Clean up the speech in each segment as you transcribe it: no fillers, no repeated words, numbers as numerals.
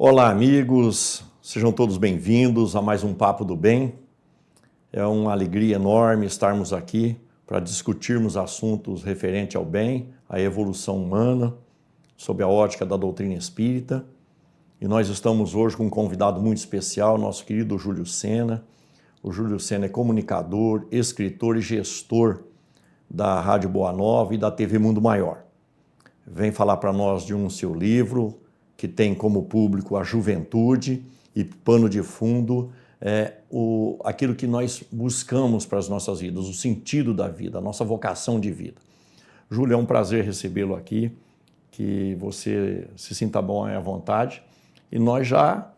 Olá, amigos, sejam todos bem-vindos a mais um Papo do Bem. É uma alegria enorme estarmos aqui para discutirmos assuntos referentes ao bem, à evolução humana, sob a ótica da doutrina espírita. E nós estamos hoje com um convidado muito especial, nosso querido Júlio Sena. O Júlio Sena é comunicador, escritor e gestor da Rádio Boa Nova e da TV Mundo Maior. Vem falar para nós de um seu livro, que tem como público a juventude e pano de fundo aquilo que nós buscamos para as nossas vidas, o sentido da vida, a nossa vocação de vida. Júlio, é um prazer recebê-lo aqui, que você se sinta bom e à vontade. E nós já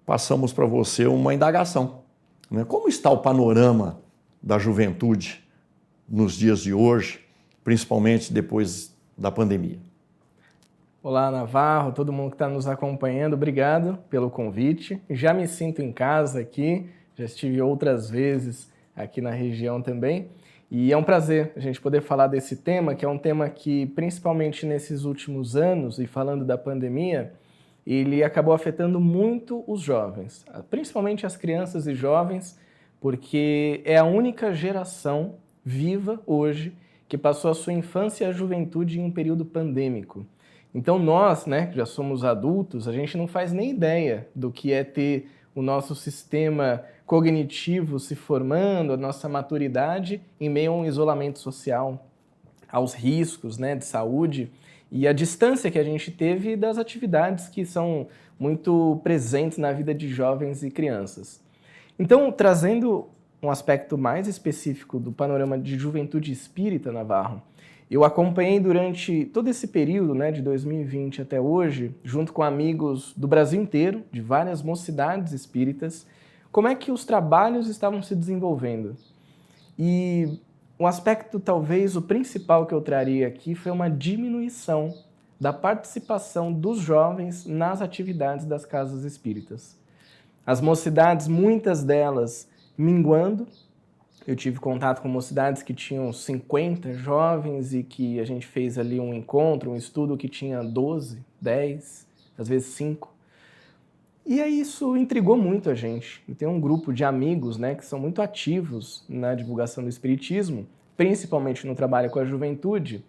passamos para você uma indagação, né? Como está o panorama da juventude nos dias de hoje, principalmente depois da pandemia? Olá, Navarro, todo mundo que está nos acompanhando, obrigado pelo convite. Já me sinto em casa aqui, já estive outras vezes aqui na região também. E é um prazer a gente poder falar desse tema, que é um tema que, principalmente nesses últimos anos, e falando da pandemia, ele acabou afetando muito os jovens, principalmente as crianças e jovens, porque é a única geração viva hoje que passou a sua infância e a juventude em um período pandêmico. Então nós, né, que já somos adultos, a gente não faz nem ideia do que é ter o nosso sistema cognitivo se formando, a nossa maturidade em meio a um isolamento social, aos riscos, né, de saúde e a distância que a gente teve das atividades que são muito presentes na vida de jovens e crianças. Então, trazendo um aspecto mais específico do panorama de juventude espírita, Navarro, eu acompanhei durante todo esse período, né, de 2020 até hoje, junto com amigos do Brasil inteiro, de várias mocidades espíritas, como é que os trabalhos estavam se desenvolvendo. E um aspecto, talvez, o principal que eu traria aqui foi uma diminuição da participação dos jovens nas atividades das casas espíritas. As mocidades, muitas delas, minguando. Eu tive contato com mocidades que tinham 50 jovens e que a gente fez ali um encontro, um estudo que tinha 12, 10, às vezes 5. E aí isso intrigou muito a gente. Eu tenho um grupo de amigos, né, que são muito ativos na divulgação do espiritismo, principalmente no trabalho com a juventude,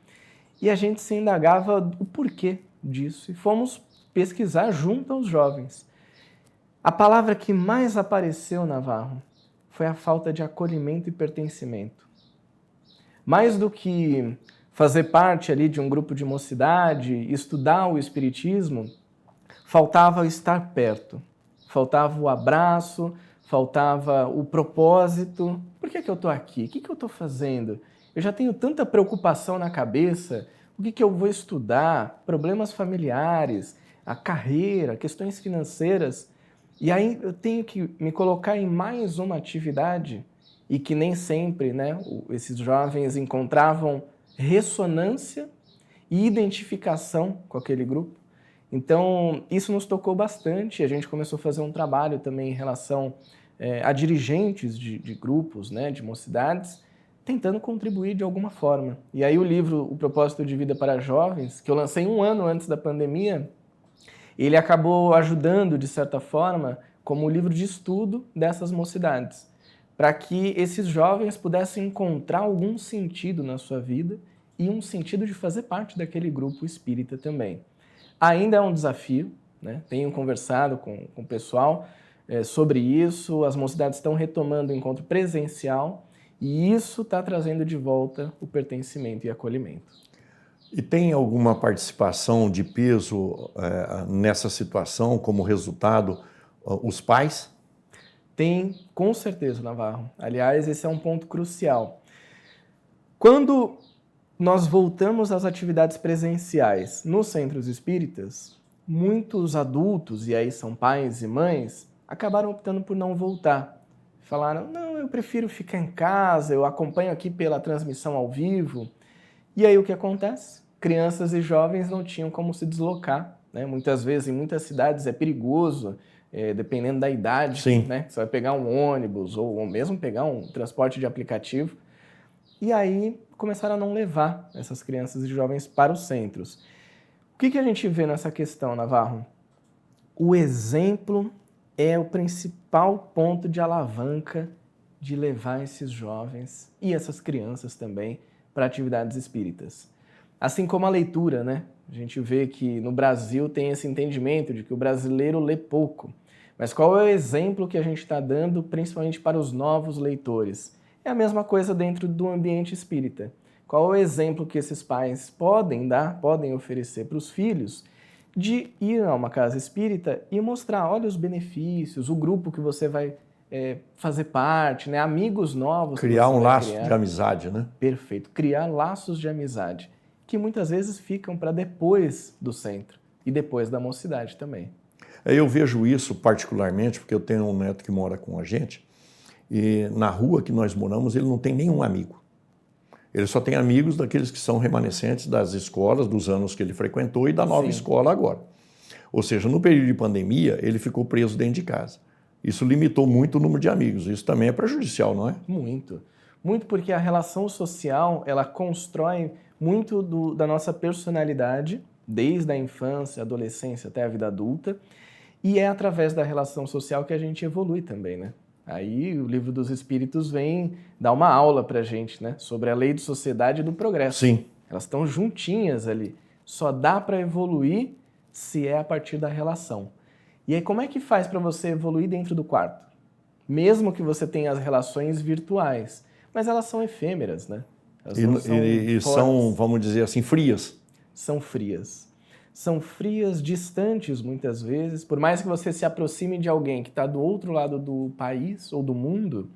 e a gente se indagava o porquê disso e fomos pesquisar junto aos jovens. A palavra que mais apareceu, Navarro, foi a falta de acolhimento e pertencimento. Mais do que fazer parte ali de um grupo de mocidade, estudar o espiritismo, faltava estar perto, faltava o abraço, faltava o propósito. Por que eu estou aqui? O que eu estou fazendo? Eu já tenho tanta preocupação na cabeça, o que eu vou estudar, problemas familiares, a carreira, questões financeiras. E aí eu tenho que me colocar em mais uma atividade e que nem sempre, né, esses jovens encontravam ressonância e identificação com aquele grupo. Então, isso nos tocou bastante. A gente começou a fazer um trabalho também em relação a dirigentes de grupos, né, de mocidades, tentando contribuir de alguma forma. E aí o livro O Propósito de Vida para Jovens, que eu lancei 1 ano antes da pandemia, ele acabou ajudando, de certa forma, como livro de estudo dessas mocidades, para que esses jovens pudessem encontrar algum sentido na sua vida e um sentido de fazer parte daquele grupo espírita também. Ainda é um desafio, né? Tenho conversado com o pessoal sobre isso, as mocidades estão retomando o encontro presencial e isso está trazendo de volta o pertencimento e acolhimento. E tem alguma participação de peso nessa situação, como resultado, os pais? Tem, com certeza, Navarro. Aliás, esse é um ponto crucial. Quando nós voltamos às atividades presenciais nos centros espíritas, muitos adultos, e aí são pais e mães, acabaram optando por não voltar. Falaram, não, eu prefiro ficar em casa, eu acompanho aqui pela transmissão ao vivo. E aí o que acontece? Crianças e jovens não tinham como se deslocar, né? Muitas vezes, em muitas cidades, é perigoso, dependendo da idade, Sim. né? Você vai pegar um ônibus ou mesmo pegar um transporte de aplicativo. E aí começaram a não levar essas crianças e jovens para os centros. O que a gente vê nessa questão, Navarro? O exemplo é o principal ponto de alavanca de levar esses jovens e essas crianças também para atividades espíritas. Assim como a leitura, né? A gente vê que no Brasil tem esse entendimento de que o brasileiro lê pouco. Mas qual é o exemplo que a gente está dando, principalmente para os novos leitores? É a mesma coisa dentro do ambiente espírita. Qual é o exemplo que esses pais podem dar, podem oferecer para os filhos de ir a uma casa espírita e mostrar, olha os benefícios, o grupo que você vai fazer parte, né? Amigos novos. Criar que você um vai laço criar. de amizade, né? Perfeito. Criar laços de amizade, que muitas vezes ficam para depois do centro e depois da mocidade também. Eu vejo isso particularmente porque eu tenho um neto que mora com a gente e na rua que nós moramos ele não tem nenhum amigo. Ele só tem amigos daqueles que são remanescentes das escolas, dos anos que ele frequentou e da nova Sim. escola agora. Ou seja, no período de pandemia, ele ficou preso dentro de casa. Isso limitou muito o número de amigos. Isso também é prejudicial, não é? Muito. Muito porque a relação social, ela constrói muito da nossa personalidade, desde a infância, adolescência até a vida adulta, e é através da relação social que a gente evolui também, né? Aí o Livro dos Espíritos vem dar uma aula pra gente, né? Sobre a lei de sociedade e do progresso. Sim. Elas estão juntinhas ali. Só dá para evoluir se é a partir da relação. E aí como é que faz para você evoluir dentro do quarto? Mesmo que você tenha as relações virtuais, mas elas são efêmeras, né? Elas não são, vamos dizer assim, frias. São frias. São frias, distantes muitas vezes. Por mais que você se aproxime de alguém que está do outro lado do país ou do mundo,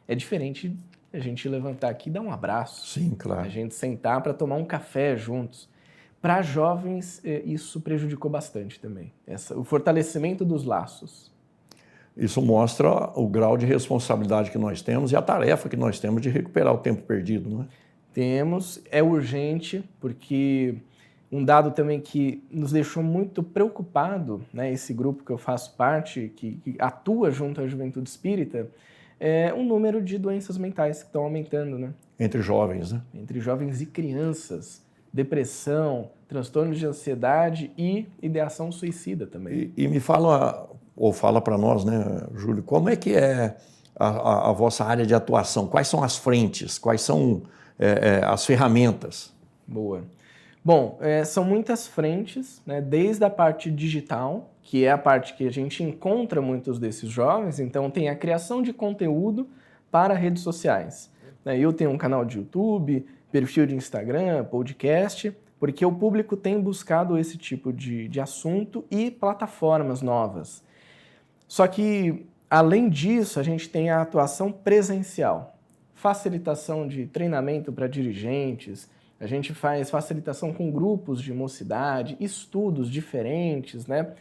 é diferente a gente levantar aqui e dar um abraço. Sim, claro. A gente sentar para tomar um café juntos. Para jovens, isso prejudicou bastante também. O fortalecimento dos laços. Isso mostra o grau de responsabilidade que nós temos e a tarefa que nós temos de recuperar o tempo perdido, não é? Temos, é urgente, porque um dado também que nos deixou muito preocupado, né, esse grupo que eu faço parte, que atua junto à Juventude Espírita, é o número de doenças mentais que estão aumentando, né? Entre jovens, né? Entre jovens e crianças. Depressão, transtornos de ansiedade e ideação suicida também. E me fala, ou fala para nós, né, Júlio, como é que é a vossa área de atuação? Quais são as frentes? Quais são as ferramentas? Boa. Bom, são muitas frentes, né, desde a parte digital, que é a parte que a gente encontra muitos desses jovens, então tem a criação de conteúdo para redes sociais. Eu tenho um canal de YouTube, perfil de Instagram, podcast, porque o público tem buscado esse tipo de assunto e plataformas novas. Só que, além disso, a gente tem a atuação presencial, facilitação de treinamento para dirigentes, a gente faz facilitação com grupos de mocidade, estudos diferentes, né?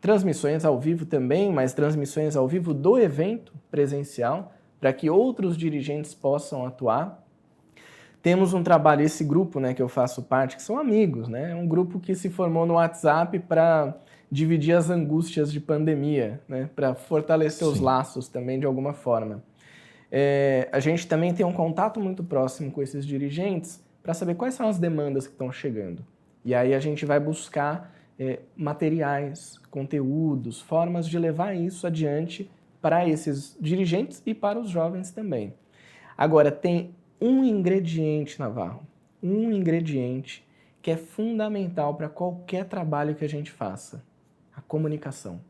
Transmissões ao vivo também, mas transmissões ao vivo do evento presencial, para que outros dirigentes possam atuar. Temos um trabalho, esse grupo, né, que eu faço parte, que são amigos, né? É um grupo que se formou no WhatsApp para dividir as angústias de pandemia, né? Para fortalecer os laços também de alguma forma. A gente também tem um contato muito próximo com esses dirigentes para saber quais são as demandas que estão chegando. E aí a gente vai buscar materiais, conteúdos, formas de levar isso adiante para esses dirigentes e para os jovens também. Agora, tem um ingrediente, Navarro, um ingrediente que é fundamental para qualquer trabalho que a gente faça: a comunicação.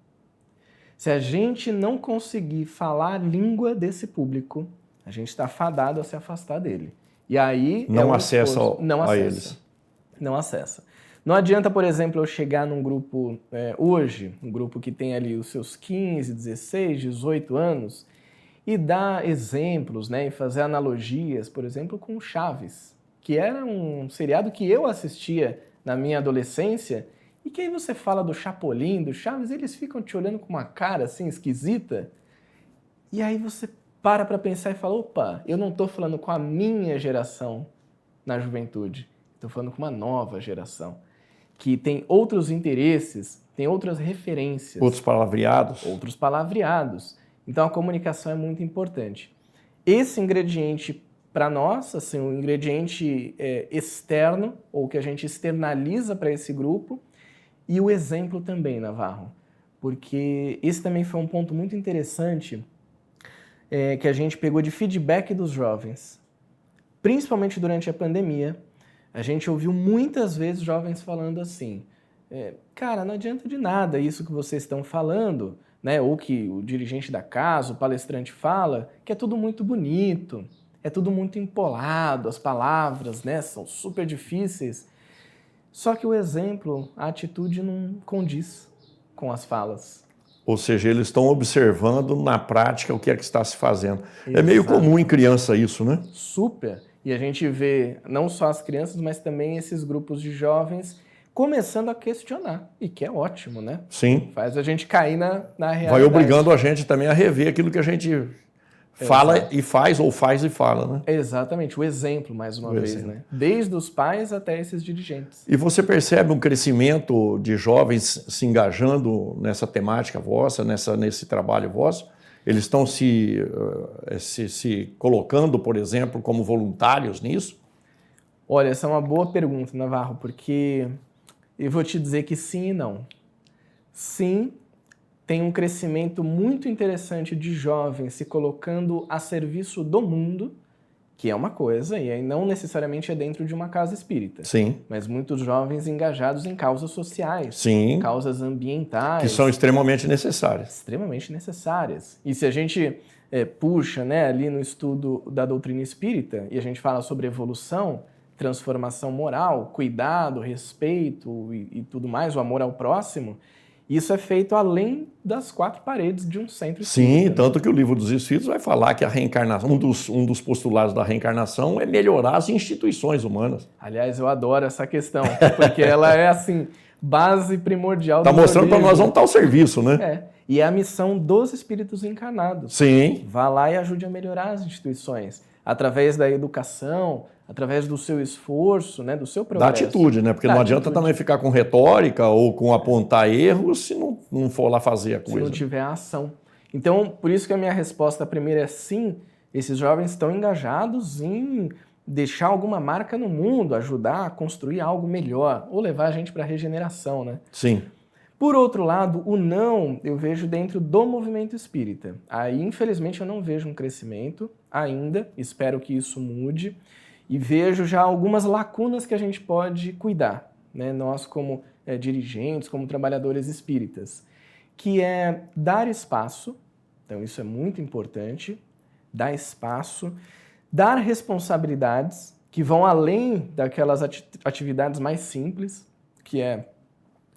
Se a gente não conseguir falar a língua desse público, a gente está fadado a se afastar dele. E aí não acessa a eles. Não acessa. Não adianta, por exemplo, eu chegar num grupo hoje, um grupo que tem ali os seus 15, 16, 18 anos, e dar exemplos, né, e fazer analogias, por exemplo, com Chaves, que era um seriado que eu assistia na minha adolescência, e que aí você fala do Chapolin, do Chaves, eles ficam te olhando com uma cara assim esquisita, e aí você para pensar e fala, opa, eu não estou falando com a minha geração na juventude, estou falando com uma nova geração, que tem outros interesses, tem outras referências. Outros palavreados. Outros palavreados. Então a comunicação é muito importante. Esse ingrediente para nós, assim, um ingrediente externo, ou que a gente externaliza para esse grupo, e o exemplo também, Navarro. porque esse também foi um ponto muito interessante que a gente pegou de feedback dos jovens. Principalmente durante a pandemia, a gente ouviu muitas vezes jovens falando assim, cara, não adianta de nada isso que vocês estão falando, né? Ou que o dirigente da casa, o palestrante fala, que é tudo muito bonito, é tudo muito empolado, as palavras, né, são super difíceis. Só que o exemplo, a atitude não condiz com as falas. Ou seja, eles estão observando na prática o que é que está se fazendo. Exato. É meio comum em criança isso, né? Super. E a gente vê não só as crianças, mas também esses grupos de jovens começando a questionar. E que é ótimo, né? Sim. Faz a gente cair na realidade. Vai obrigando a gente também a rever aquilo que a gente fala e faz, ou faz e fala, né? Exatamente, o exemplo, mais uma vez, né? Desde os pais até esses dirigentes. E você percebe um crescimento de jovens se engajando nessa temática vossa, nesse trabalho vosso? Eles estão se colocando, por exemplo, como voluntários nisso? Olha, essa é uma boa pergunta, Navarro, porque eu vou te dizer que sim e não. Sim, tem um crescimento muito interessante de jovens se colocando a serviço do mundo, que é uma coisa, e aí não necessariamente é dentro de uma casa espírita. Sim. Mas muitos jovens engajados em causas sociais, Sim. Causas ambientais. Que são extremamente necessárias. Extremamente necessárias. E se a gente puxa, né, ali no estudo da doutrina espírita, e a gente fala sobre evolução, transformação moral, cuidado, respeito e tudo mais, o amor ao próximo, isso é feito além das quatro paredes de um centro espírita. Sim, tanto que o Livro dos Espíritos vai falar que a reencarnação, um dos postulados da reencarnação é melhorar as instituições humanas. Aliás, eu adoro essa questão, porque ela é, assim, base primordial do Está mostrando para nós onde está o serviço, né? E é a missão dos espíritos encarnados. Sim. Vá lá e ajude a melhorar as instituições, através da educação, através do seu esforço, né, do seu progresso. Da atitude, né? Porque não adianta também ficar com retórica ou com apontar erros se não for lá fazer a coisa. Se não tiver a ação. Então, por isso que a minha resposta primeira é sim, esses jovens estão engajados em deixar alguma marca no mundo, ajudar a construir algo melhor, ou levar a gente para a regeneração, né? Sim. Por outro lado, o não eu vejo dentro do movimento espírita. Aí, infelizmente, eu não vejo um crescimento ainda, espero que isso mude. E vejo já algumas lacunas que a gente pode cuidar, né? Nós como dirigentes, como trabalhadores espíritas, que é dar espaço, então isso é muito importante, dar espaço, dar responsabilidades que vão além daquelas atividades mais simples, que é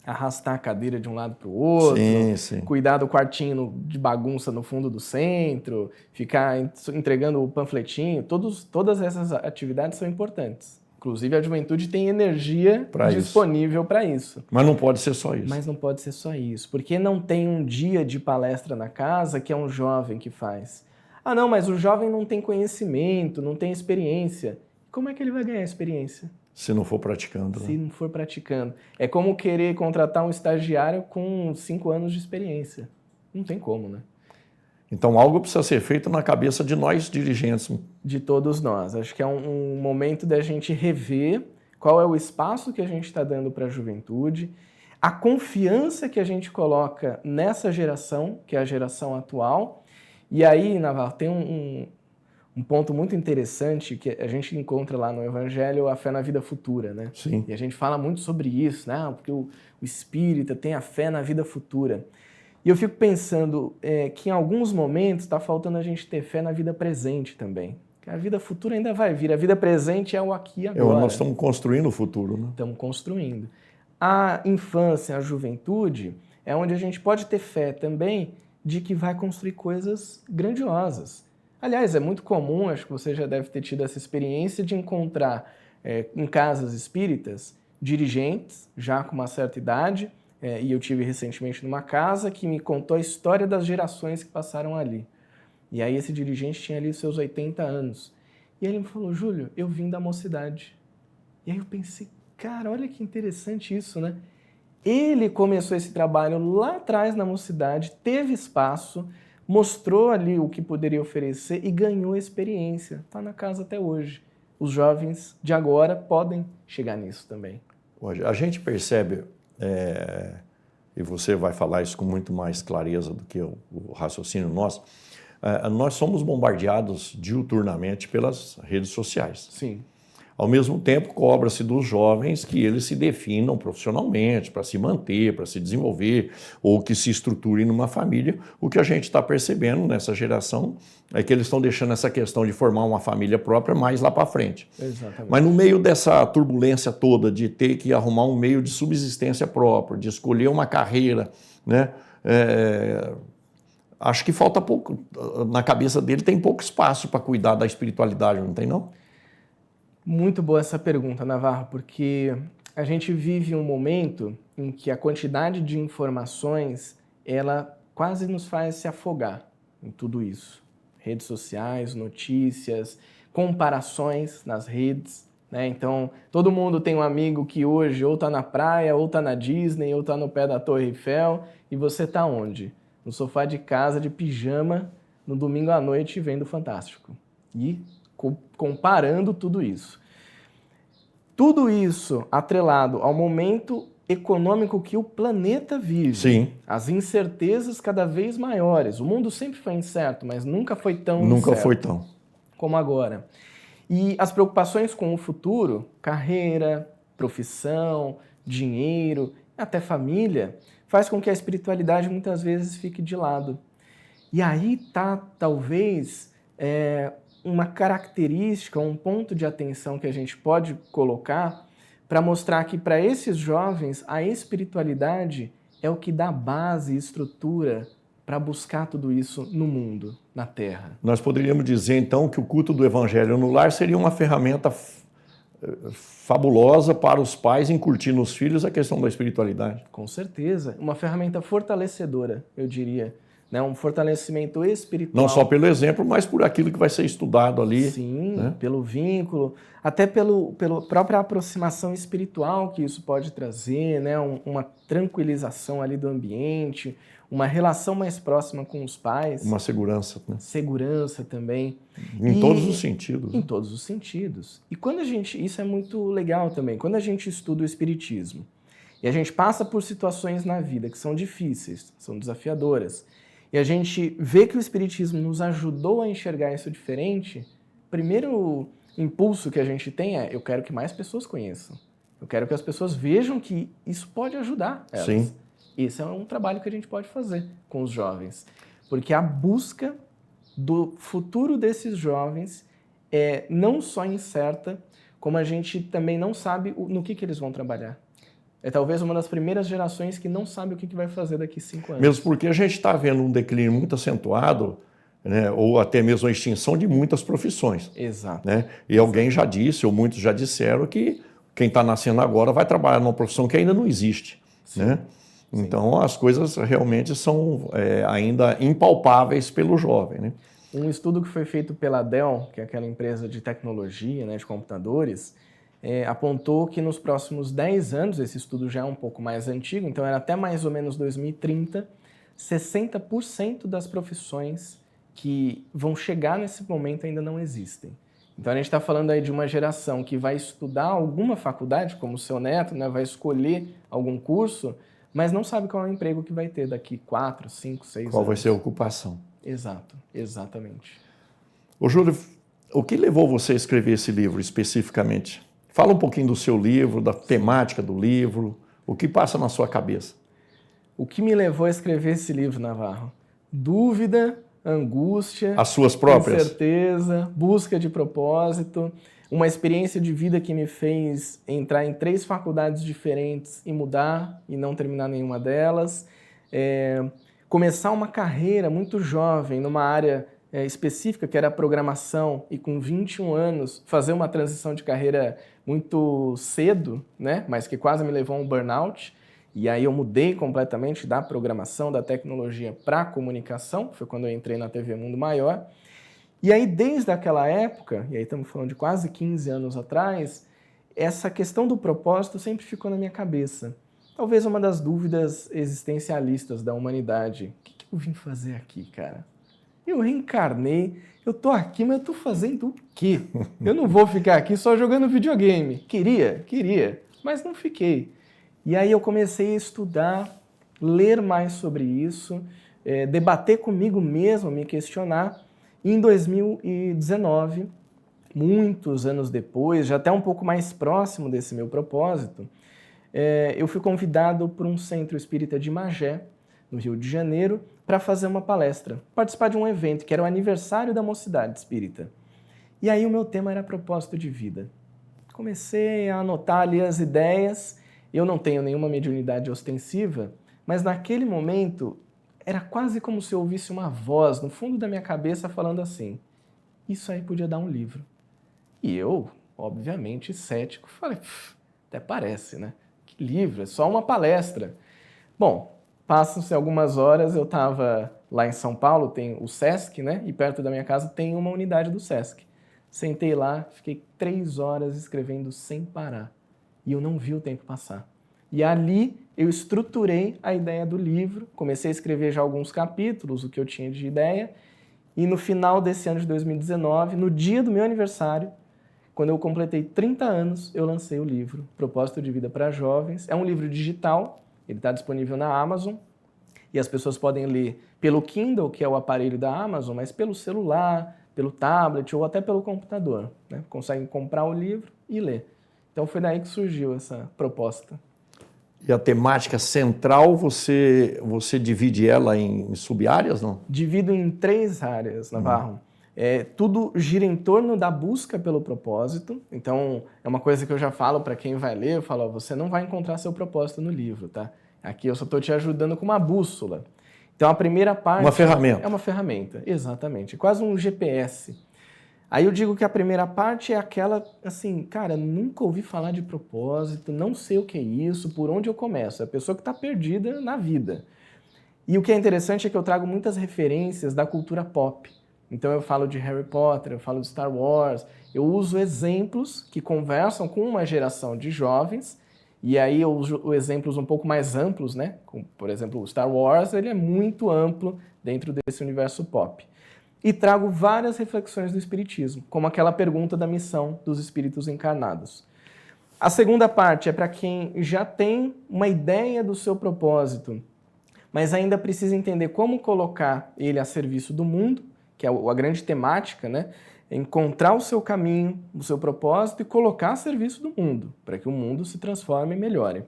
arrastar a cadeira de um lado para o outro, sim. Cuidar do quartinho de bagunça no fundo do centro, ficar entregando o panfletinho, todas essas atividades são importantes. Inclusive a juventude tem energia disponível para isso. Mas não pode ser só isso. Mas não pode ser só isso, porque não tem um dia de palestra na casa que é um jovem que faz. Ah não, mas o jovem não tem conhecimento, não tem experiência. Como é que ele vai ganhar experiência? Se não for praticando. Se não for praticando. É como querer contratar um estagiário com 5 anos de experiência. Não tem como, né? Então algo precisa ser feito na cabeça de nós dirigentes. De todos nós. Acho que é um momento da gente rever qual é o espaço que a gente está dando para a juventude, a confiança que a gente coloca nessa geração, que é a geração atual. E aí, Navarro, tem um ponto muito interessante que a gente encontra lá no Evangelho, a fé na vida futura, né? Sim. E a gente fala muito sobre isso, né? Porque o espírita tem a fé na vida futura. E eu fico pensando que em alguns momentos está faltando a gente ter fé na vida presente também. A vida futura ainda vai vir, a vida presente é o aqui e agora. Nós estamos construindo o futuro, né? Estamos construindo. A infância, a juventude, é onde a gente pode ter fé também de que vai construir coisas grandiosas. Aliás, é muito comum, acho que você já deve ter tido essa experiência de encontrar em casas espíritas dirigentes, já com uma certa idade, e eu tive recentemente numa casa que me contou a história das gerações que passaram ali. E aí esse dirigente tinha ali os seus 80 anos. E ele me falou, Júlio, eu vim da mocidade. E aí eu pensei, cara, olha que interessante isso, né? Ele começou esse trabalho lá atrás na mocidade, teve espaço, mostrou ali o que poderia oferecer e ganhou experiência. Está na casa até hoje. Os jovens de agora podem chegar nisso também. A gente percebe e você vai falar isso com muito mais clareza do que o raciocínio nosso, nós somos bombardeados diuturnamente pelas redes sociais. Sim. Ao mesmo tempo, cobra-se dos jovens que eles se definam profissionalmente, para se manter, para se desenvolver, ou que se estruturem numa família. O que a gente está percebendo nessa geração é que eles estão deixando essa questão de formar uma família própria mais lá para frente. Exatamente. Mas no meio dessa turbulência toda de ter que arrumar um meio de subsistência próprio, de escolher uma carreira, né? Acho que falta pouco, na cabeça dele tem pouco espaço para cuidar da espiritualidade, não tem não? Muito boa essa pergunta, Navarro, porque a gente vive um momento em que a quantidade de informações, ela quase nos faz se afogar em tudo isso. Redes sociais, notícias, comparações nas redes, né? Então, todo mundo tem um amigo que hoje ou está na praia, ou está na Disney, ou está no pé da Torre Eiffel, e você está onde? No sofá de casa, de pijama, no domingo à noite, vendo Fantástico. E comparando tudo isso. Tudo isso atrelado ao momento econômico que o planeta vive. Sim. As incertezas cada vez maiores. O mundo sempre foi incerto, mas nunca foi tão Nunca incerto foi tão. como agora. E as preocupações com o futuro, carreira, profissão, dinheiro, até família, faz com que a espiritualidade muitas vezes fique de lado. E aí está, talvez, uma característica, um ponto de atenção que a gente pode colocar para mostrar que para esses jovens a espiritualidade é o que dá base e estrutura para buscar tudo isso no mundo, na Terra. Nós poderíamos dizer então que o culto do Evangelho no lar seria uma ferramenta fabulosa para os pais incutir nos filhos a questão da espiritualidade. Com certeza, uma ferramenta fortalecedora, eu diria. Né, um fortalecimento espiritual. Não só pelo exemplo, mas por aquilo que vai ser estudado ali. Sim, né? Pelo vínculo, até pela própria aproximação espiritual que isso pode trazer, né, uma tranquilização ali do ambiente, uma relação mais próxima com os pais. Uma segurança. Né? Segurança também. Em todos os sentidos. Em todos os sentidos. E quando isso é muito legal também, quando a gente estuda o espiritismo e a gente passa por situações na vida que são difíceis, são desafiadoras, e a gente vê que o Espiritismo nos ajudou a enxergar isso diferente, o primeiro impulso que a gente tem é: eu quero que mais pessoas conheçam. Eu quero que as pessoas vejam que isso pode ajudar elas. Sim. Esse é um trabalho que a gente pode fazer com os jovens. Porque a busca do futuro desses jovens é não só incerta, como a gente também não sabe no que eles vão trabalhar. É talvez uma das primeiras gerações que não sabe o que vai fazer daqui 5 anos. Mesmo porque a gente está vendo um declínio muito acentuado, né, ou até mesmo a extinção de muitas profissões. Exato. Né? E alguém já disse, ou muitos já disseram, que quem está nascendo agora vai trabalhar numa profissão que ainda não existe. Né? Então as coisas realmente são ainda impalpáveis pelo jovem. Né? Um estudo que foi feito pela Dell, que é aquela empresa de tecnologia, né, de computadores, apontou que nos próximos 10 anos, esse estudo já é um pouco mais antigo, então era até mais ou menos 2030, 60% das profissões que vão chegar nesse momento ainda não existem. Então a gente está falando aí de uma geração que vai estudar alguma faculdade, como o seu neto, né, vai escolher algum curso, mas não sabe qual é o emprego que vai ter daqui 4, 5, 6 anos. Qual vai ser a ocupação. Exato, exatamente. Ô Júlio, o que levou você a escrever esse livro especificamente? Fala um pouquinho do seu livro, da temática do livro, o que passa na sua cabeça? O que me levou a escrever esse livro, Navarro? Dúvida, angústia, as suas próprias? Incerteza, busca de propósito, uma experiência de vida que me fez entrar em 3 faculdades diferentes e mudar e não terminar nenhuma delas, começar uma carreira muito jovem numa área específica, que era a programação, e com 21 anos fazer uma transição de carreira muito cedo, né? Mas que quase me levou a um burnout. E aí eu mudei completamente da programação, da tecnologia para a comunicação, foi quando eu entrei na TV Mundo Maior. E aí desde aquela época, e aí estamos falando de quase 15 anos atrás, essa questão do propósito sempre ficou na minha cabeça. Talvez uma das dúvidas existencialistas da humanidade. O que eu vim fazer aqui, cara? Eu reencarnei, eu tô aqui, mas eu tô fazendo o quê? Eu não vou ficar aqui só jogando videogame. Queria, mas não fiquei. E aí eu comecei a estudar ler mais sobre isso, debater comigo mesmo, me questionar. E em 2019, muitos anos depois, já até um pouco mais próximo desse meu propósito, eu fui convidado por um centro espírita de Magé, no Rio de Janeiro, para fazer uma palestra, participar de um evento que era o aniversário da Mocidade Espírita. E aí o meu tema era propósito de vida. Comecei a anotar ali as ideias. Eu não tenho nenhuma mediunidade ostensiva, mas naquele momento era quase como se eu ouvisse uma voz no fundo da minha cabeça falando assim: isso aí podia dar um livro. E eu, obviamente, cético, falei: até parece, né? Que livro? É só uma palestra. Bom, passam-se algumas horas, eu estava lá em São Paulo, tem o Sesc, né? E perto da minha casa tem uma unidade do Sesc. Sentei lá, fiquei 3 horas escrevendo sem parar. E eu não vi o tempo passar. E ali eu estruturei a ideia do livro, comecei a escrever já alguns capítulos, o que eu tinha de ideia, e no final desse ano de 2019, no dia do meu aniversário, quando eu completei 30 anos, eu lancei o livro Propósito de Vida para Jovens. É um livro digital, ele está disponível na Amazon, e as pessoas podem ler pelo Kindle, que é o aparelho da Amazon, mas pelo celular, pelo tablet ou até pelo computador, né? Conseguem comprar o livro e ler. Então foi daí que surgiu essa proposta. E a temática central, você divide ela em sub-áreas, não? Divido em 3 áreas, Navarro. Tudo gira em torno da busca pelo propósito. Então, é uma coisa que eu já falo para quem vai ler, eu falo: ó, você não vai encontrar seu propósito no livro, tá? Aqui eu só estou te ajudando com uma bússola. Então, a primeira parte... Uma ferramenta. É uma ferramenta, exatamente. Quase um GPS. Aí eu digo que a primeira parte é aquela, assim, cara, nunca ouvi falar de propósito, não sei o que é isso, por onde eu começo? É a pessoa que está perdida na vida. E o que é interessante é que eu trago muitas referências da cultura pop. Então eu falo de Harry Potter, eu falo de Star Wars, eu uso exemplos que conversam com uma geração de jovens, e aí eu uso exemplos um pouco mais amplos, né? Como, por exemplo, o Star Wars, ele é muito amplo dentro desse universo pop. E trago várias reflexões do Espiritismo, como aquela pergunta da missão dos espíritos encarnados. A segunda parte é para quem já tem uma ideia do seu propósito, mas ainda precisa entender como colocar ele a serviço do mundo, que é a grande temática, né? Encontrar o seu caminho, o seu propósito e colocar a serviço do mundo, para que o mundo se transforme e melhore.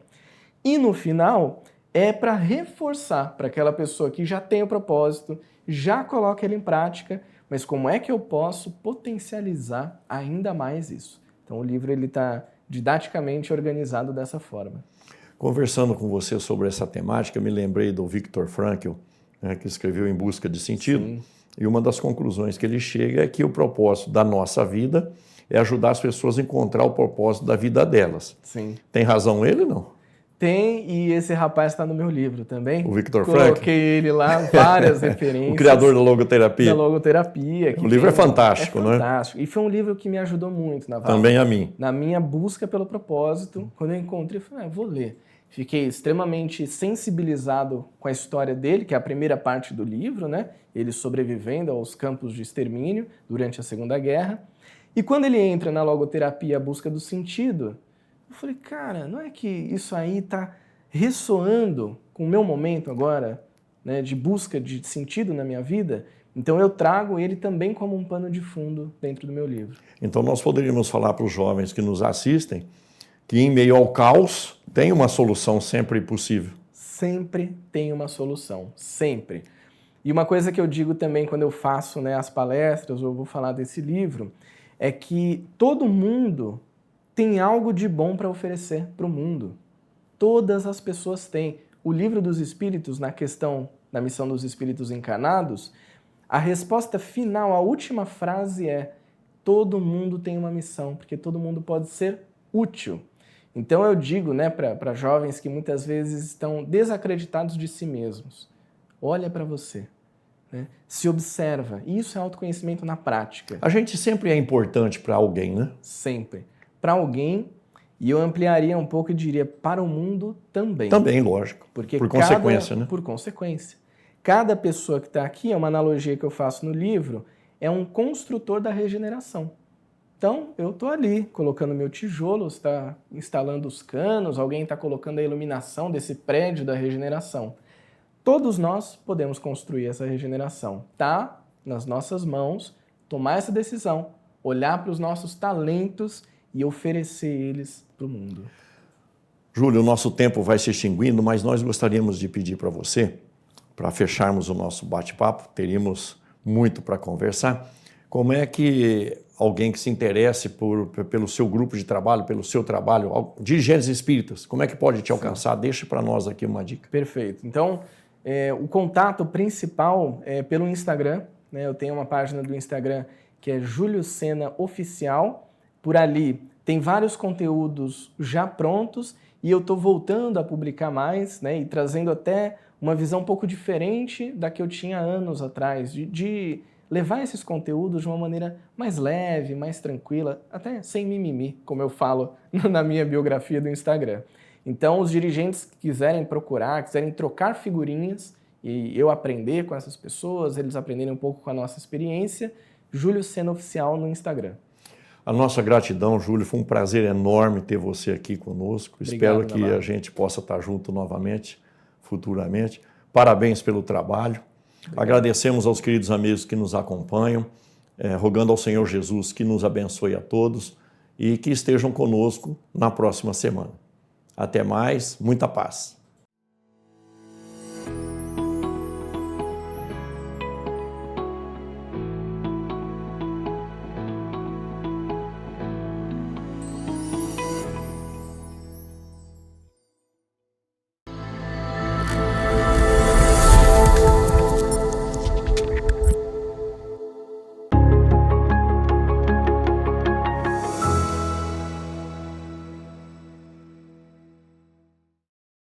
E no final, é para reforçar para aquela pessoa que já tem o propósito, já coloca ele em prática, mas como é que eu posso potencializar ainda mais isso? Então o livro está didaticamente organizado dessa forma. Conversando com você sobre essa temática, eu me lembrei do Viktor Frankl, né, que escreveu Em Busca de Sentido. Sim. E uma das conclusões que ele chega é que o propósito da nossa vida é ajudar as pessoas a encontrar o propósito da vida delas. Sim. Tem razão ele, não? Tem, e esse rapaz está no meu livro também. O Viktor Frankl? Coloquei ele lá, várias referências. O criador da logoterapia. Da logoterapia. O livro é fantástico, né? É fantástico. E foi um livro que me ajudou muito, Navarro. Também a mim. Na minha busca pelo propósito, quando eu encontrei, eu falei, vou ler. Fiquei extremamente sensibilizado com a história dele, que é a primeira parte do livro, né? Ele sobrevivendo aos campos de extermínio durante a Segunda Guerra. E quando ele entra na logoterapia, a busca do sentido, eu falei, cara, não é que isso aí está ressoando com o meu momento agora, né, de busca de sentido na minha vida? Então eu trago ele também como um pano de fundo dentro do meu livro. Então nós poderíamos falar para os jovens que nos assistem que em meio ao caos tem uma solução sempre possível. Sempre tem uma solução, sempre. E uma coisa que eu digo também quando eu faço, né, as palestras, ou eu vou falar desse livro, é que todo mundo tem algo de bom para oferecer para o mundo. Todas as pessoas têm. O Livro dos Espíritos, na questão da missão dos espíritos encarnados, a resposta final, a última frase é: todo mundo tem uma missão, porque todo mundo pode ser útil. Então eu digo, né, para jovens que muitas vezes estão desacreditados de si mesmos, olha para você, né? Se observa. E isso é autoconhecimento na prática. A gente sempre é importante para alguém, né? Sempre. Para alguém, e eu ampliaria um pouco e diria para o mundo também. Também, lógico. Porque por consequência, né? Por consequência. Cada pessoa que está aqui, é uma analogia que eu faço no livro, é um construtor da regeneração. Então, eu estou ali colocando meu tijolo, está instalando os canos, alguém está colocando a iluminação desse prédio da regeneração. Todos nós podemos construir essa regeneração. Está nas nossas mãos tomar essa decisão, olhar para os nossos talentos e oferecer eles para o mundo. Júlio, o nosso tempo vai se extinguindo, mas nós gostaríamos de pedir para você, para fecharmos o nosso bate-papo, teríamos muito para conversar, como é que alguém que se interesse pelo seu grupo de trabalho, pelo seu trabalho, dirigentes espíritas, como é que pode te alcançar? Deixe para nós aqui uma dica. Perfeito. Então, o contato principal é pelo Instagram, né? Eu tenho uma página do Instagram que é Júlio Sena Oficial. Por ali tem vários conteúdos já prontos e eu estou voltando a publicar mais, né? E trazendo até uma visão um pouco diferente da que eu tinha anos atrás, de levar esses conteúdos de uma maneira mais leve, mais tranquila, até sem mimimi, como eu falo na minha biografia do Instagram. Então, os dirigentes que quiserem procurar, quiserem trocar figurinhas e eu aprender com essas pessoas, eles aprenderem um pouco com a nossa experiência, Júlio Sena Oficial no Instagram. A nossa gratidão, Júlio, foi um prazer enorme ter você aqui conosco. Obrigado, Espero que a gente possa estar junto novamente, futuramente. Parabéns pelo trabalho. Obrigado. Agradecemos aos queridos amigos que nos acompanham, rogando ao Senhor Jesus que nos abençoe a todos e que estejam conosco na próxima semana. Até mais, muita paz.